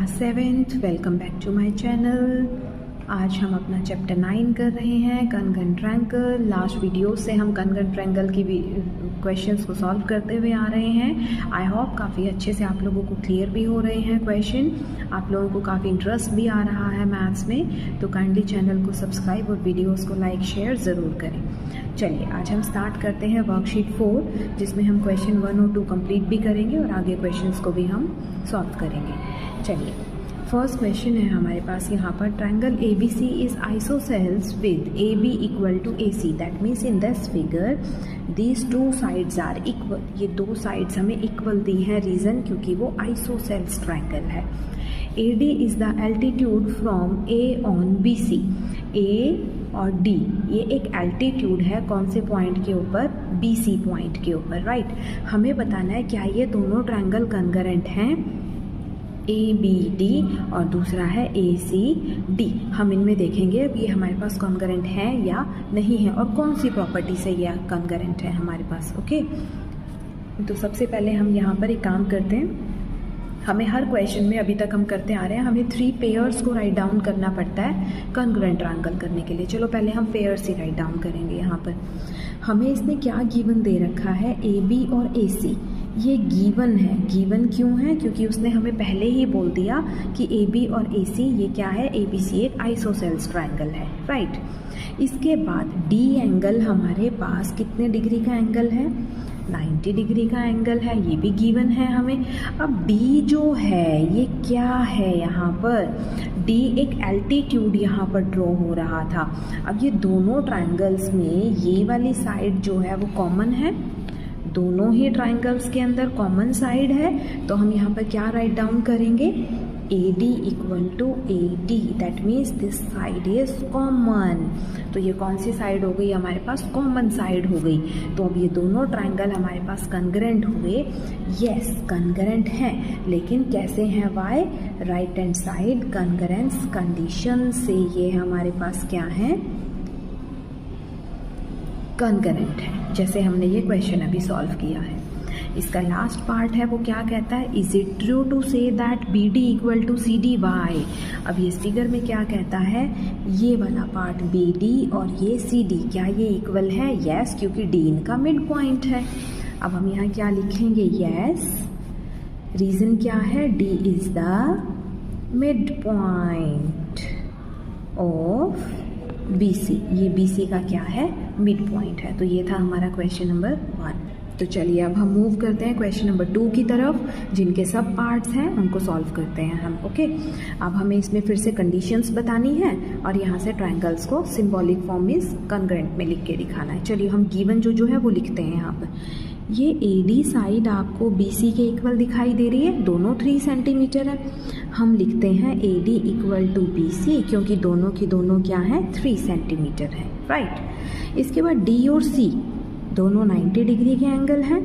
Class 7th। Welcome back to my channel. आज हम अपना चैप्टर 9 कर रहे हैं, कनगन ट्रायंगल। लास्ट वीडियो से हम कनगन ट्रायंगल की भी क्वेश्चंस को सॉल्व करते हुए आ रहे हैं। आई होप काफ़ी अच्छे से आप लोगों को क्लियर भी हो रहे हैं क्वेश्चन, आप लोगों को काफ़ी इंटरेस्ट भी आ रहा है मैथ्स में। तो काइंडली चैनल को सब्सक्राइब और वीडियोज़ को लाइक शेयर ज़रूर करें। चलिए आज हम स्टार्ट करते हैं वर्कशीट 4, जिसमें हम क्वेश्चन 1 और 2 कंप्लीट भी करेंगे और आगे क्वेश्चंस को भी हम सॉल्व करेंगे। चलिए फर्स्ट क्वेश्चन है हमारे पास यहाँ पर, triangle ABC is isosceles with AB equal to AC। That means in this figure these two sides are equal. ये दो साइड्स हमें इक्वल दी है, रीज़न क्योंकि वो आइसोसेल्स ट्रायंगल है। AD is the altitude from A on BC। A और D ये एक एल्टीट्यूड है कौन से पॉइंट के ऊपर? BC पॉइंट के ऊपर, राइट। हमें बताना है क्या ये दोनों ट्रायंगल कॉन्ग्रुएंट हैं, ABD और दूसरा है ACD। हम इनमें देखेंगे अब ये हमारे पास कॉन्ग्रुएंट है या नहीं है और कौन सी प्रॉपर्टी से ये कॉन्ग्रुएंट है हमारे पास। ओके, तो सबसे पहले हम यहाँ पर एक काम करते हैं। हमें हर क्वेश्चन में अभी तक हम करते आ रहे हैं, हमें 3 पेयर्स को राइट डाउन करना पड़ता है कॉन्ग्रुएंट ट्रायंगल करने के लिए। चलो पहले हम पेयर्स ही राइट डाउन करेंगे। यहाँ पर हमें इसने क्या गिवन दे रखा है, AB और AC। ये गिवन है। गिवन क्यों है? क्योंकि उसने हमें पहले ही बोल दिया कि AB और AC ये क्या है, ABC एक आइसोसेल्स ट्रायंगल है, राइट। इसके बाद D एंगल हमारे पास कितने डिग्री का एंगल है? 90 डिग्री का एंगल है, ये भी गिवन है हमें। अब D जो है ये क्या है यहाँ पर? D एक एल्टीट्यूड यहाँ पर ड्रॉ हो रहा था। अब ये दोनों ट्रायंगल्स में ये वाली साइड जो है वो कॉमन है, दोनों ही ट्रायंगल्स के अंदर कॉमन साइड है। तो हम यहाँ पर क्या राइट डाउन करेंगे? AD equal to AD। That means this side is common. तो ये कौन सी साइड हो गई हमारे पास? कॉमन साइड हो गई। तो अब ये दोनों ट्रायंगल हमारे पास कॉन्ग्रुएंट हुए। यस कॉन्ग्रुएंट हैं, लेकिन कैसे हैं? Why? Right hand side congruence condition से ये हमारे पास क्या है? कॉन्ग्रुएंट है, जैसे हमने ये क्वेश्चन अभी सॉल्व किया है। इसका लास्ट पार्ट है वो क्या कहता है? Is it true to say that BD equal to CD why. अब ये फिगर में क्या कहता है? ये वाला पार्ट BD और ये CD क्या ये इक्वल है? यस, क्योंकि D इनका मिड पॉइंट है। अब हम यहाँ क्या लिखेंगे? यस, रीजन क्या है? D is the mid point of BC। ये BC का क्या है? मिड पॉइंट है। तो ये था हमारा क्वेश्चन नंबर 1। तो चलिए अब हम मूव करते हैं क्वेश्चन नंबर 2 की तरफ, जिनके सब पार्ट्स हैं उनको सॉल्व करते हैं हम। ओके, अब हमें इसमें फिर से कंडीशंस बतानी है और यहाँ से ट्रायंगल्स को सिंबॉलिक फॉर्म में कॉन्ग्रुएंट में लिख के दिखाना है। चलिए हम गिवन जो है वो लिखते हैं यहाँ पर। ये AD साइड आपको BC के इक्वल दिखाई दे रही है, दोनों 3 सेंटीमीटर है। हम लिखते हैं AD इक्वल टू BC, क्योंकि दोनों की दोनों क्या है? 3 सेंटीमीटर है, राइट। इसके बाद D और C दोनों 90 डिग्री के एंगल हैं,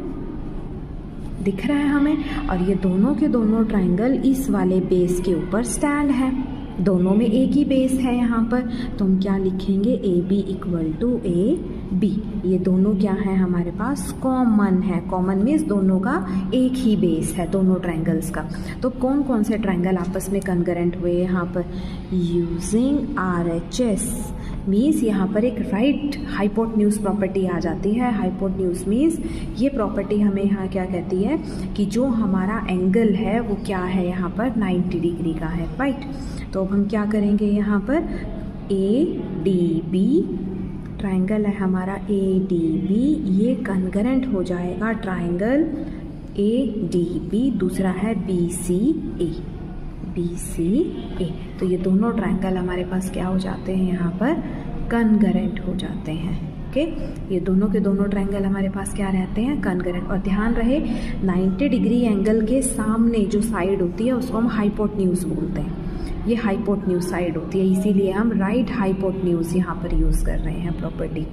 दिख रहा है हमें। और ये दोनों के दोनों ट्रायंगल इस वाले बेस के ऊपर स्टैंड है, दोनों में एक ही बेस है यहाँ पर। तो हम क्या लिखेंगे? AB equal to AB। ये दोनों क्या है हमारे पास? कॉमन है। कॉमन मीन्स दोनों का एक ही बेस है, दोनों ट्रायंगल्स का। तो कौन कौन से ट्रायंगल आपस में कॉन्ग्रुएंट हुए यहाँ पर? यूजिंग RHS मीन्स यहाँ पर एक राइट हाइपोटेन्यूज प्रॉपर्टी आ जाती है। हाइपोटेन्यूज मीन्स ये प्रॉपर्टी हमें यहाँ क्या कहती है कि जो हमारा एंगल है वो क्या है यहाँ पर? 90 डिग्री का है, राइट। तो अब हम क्या करेंगे यहाँ पर? ADB ट्रायंगल है हमारा ADB, ये कॉन्ग्रुएंट हो जाएगा ट्रायंगल ADB। दूसरा है BCA। तो ये दोनों ट्रायंगल हमारे पास क्या हो जाते हैं यहाँ पर? कॉन्ग्रुएंट हो जाते हैं। ओके, ये दोनों के दोनों ट्रायंगल हमारे पास क्या रहते हैं? कॉन्ग्रुएंट। और ध्यान रहे 90 डिग्री एंगल के सामने जो साइड होती है उसको हम हाइपोटेन्यूज बोलते हैं। ये हाइपोटेन्यूज साइड होती है, इसीलिए हम राइट हाइपोटेन्यूज यहाँ पर यूज़ कर रहे हैं प्रॉपर्टी।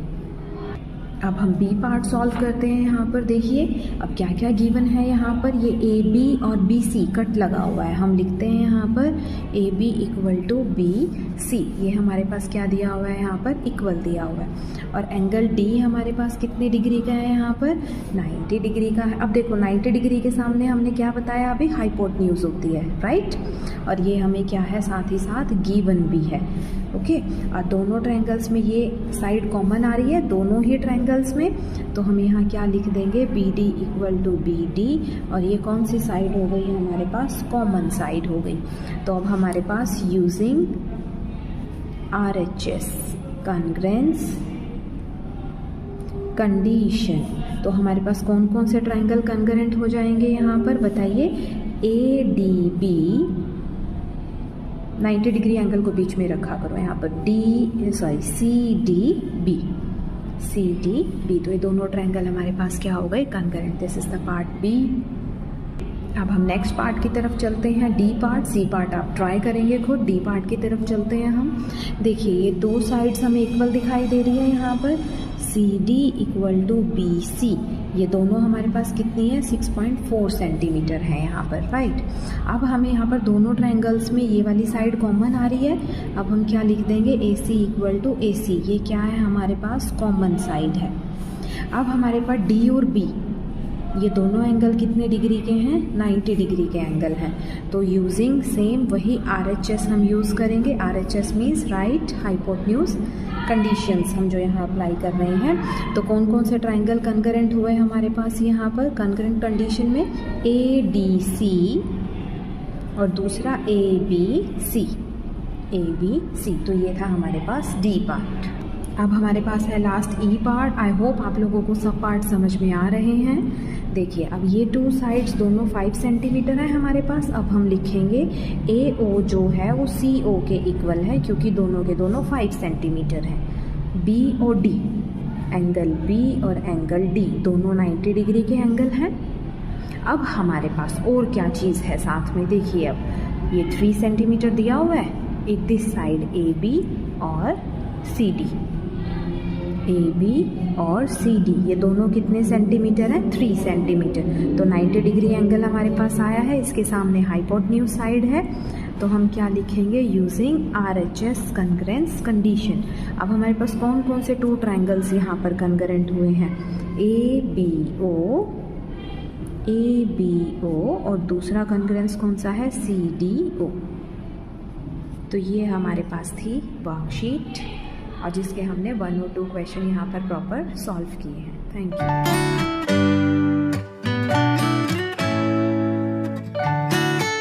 अब हम बी पार्ट सॉल्व करते हैं। यहाँ पर देखिए अब क्या क्या गिवन है। यहाँ पर ये ए बी और बी सी कट लगा हुआ है। हम लिखते हैं यहाँ पर A B equal to B C. ये हमारे पास क्या दिया हुआ है, यहाँ पर इक्वल दिया हुआ है। और एंगल डी हमारे पास कितने डिग्री का है, यहाँ पर 90 डिग्री का है। अब देखो 90 डिग्री के सामने हमने क्या बताया अभी, हाइपोटेन्यूज होती है, राइट। और ये हमें क्या है, साथ ही साथ गिवन भी है। ओके, और दोनों ट्रायंगल्स में ये साइड कॉमन आ रही है, दोनों ही ट्रायंगल्स में। तो हम यहाँ क्या लिख देंगे, B D equal to B D. और ये कौन सी साइड हो गई हमारे पास, कॉमन साइड हो गई। तो अब हमारे पास यूजिंग RHS कॉन्ग्रेंस कंडीशन, तो हमारे पास कौन कौन से ट्रायंगल कॉन्ग्रेंट हो जाएंगे यहाँ पर बताइए। A D B, 90 degree angle को बीच में रखा करो यहाँ पर, C D B, C D B. तो ये दोनों ट्रायंगल हमारे पास क्या हो गए, congruent. This is the part B. अब हम नेक्स्ट पार्ट की तरफ चलते हैं, डी पार्ट। सी पार्ट आप ट्राई करेंगे खुद, डी पार्ट की तरफ चलते हैं हम। देखिए ये दो साइड्स हमें इक्वल दिखाई दे रही है यहाँ पर, C D equal to B C. ये दोनों हमारे पास कितनी है, 6.4 सेंटीमीटर है यहाँ पर, राइट। अब हमें यहाँ पर दोनों ट्रायंगल्स में ये वाली साइड कॉमन आ रही है। अब हम क्या लिख देंगे, ए सी इक्वल टू ए सी। ये क्या है हमारे पास, कॉमन साइड है। अब हमारे पास डी और बी, ये दोनों एंगल कितने डिग्री के हैं, 90 डिग्री के एंगल हैं। तो यूजिंग सेम वही RHS हम यूज़ करेंगे। RHS means right hypotenuse conditions हम जो यहाँ अप्लाई कर रहे हैं। तो कौन कौन से ट्रायंगल कॉन्करेंट हुए हमारे पास यहाँ पर कॉन्करेंट कंडीशन में, ए डी सी और दूसरा A B C, A B C. तो ये था हमारे पास डी पार्ट। अब हमारे पास है last E part. I hope आप लोगों को सब पार्ट समझ में आ रहे हैं। देखिए अब ये टू साइड्स दोनों 5 सेंटीमीटर है हमारे पास। अब हम लिखेंगे ए ओ जो है वो सी ओ के इक्वल है, क्योंकि दोनों के दोनों 5 सेंटीमीटर हैं। बी और डी, एंगल बी और एंगल डी दोनों 90 डिग्री के एंगल हैं। अब हमारे पास और क्या चीज़ है साथ में, देखिए अब ये 3 सेंटीमीटर दिया हुआ है, एक दिस साइड ए बी और सी डी, ए बी और सी डी, ये दोनों कितने सेंटीमीटर हैं, 3 सेंटीमीटर। तो 90 डिग्री एंगल हमारे पास आया है, इसके सामने हाइपोटेन्यूज साइड है। तो हम क्या लिखेंगे, यूजिंग RHS कॉन्ग्रेंस कंडीशन। अब हमारे पास कौन कौन से 2 ट्रायंगल्स यहाँ पर कॉन्ग्रेंट हुए हैं, ए बी ओ और दूसरा कॉन्ग्रेंस कौन सा है, सी डी ओ। तो ये हमारे पास थी वर्कशीट और जिसके हमने 1 और 2 क्वेश्चन यहाँ पर प्रॉपर सॉल्व किए हैं। Thank you.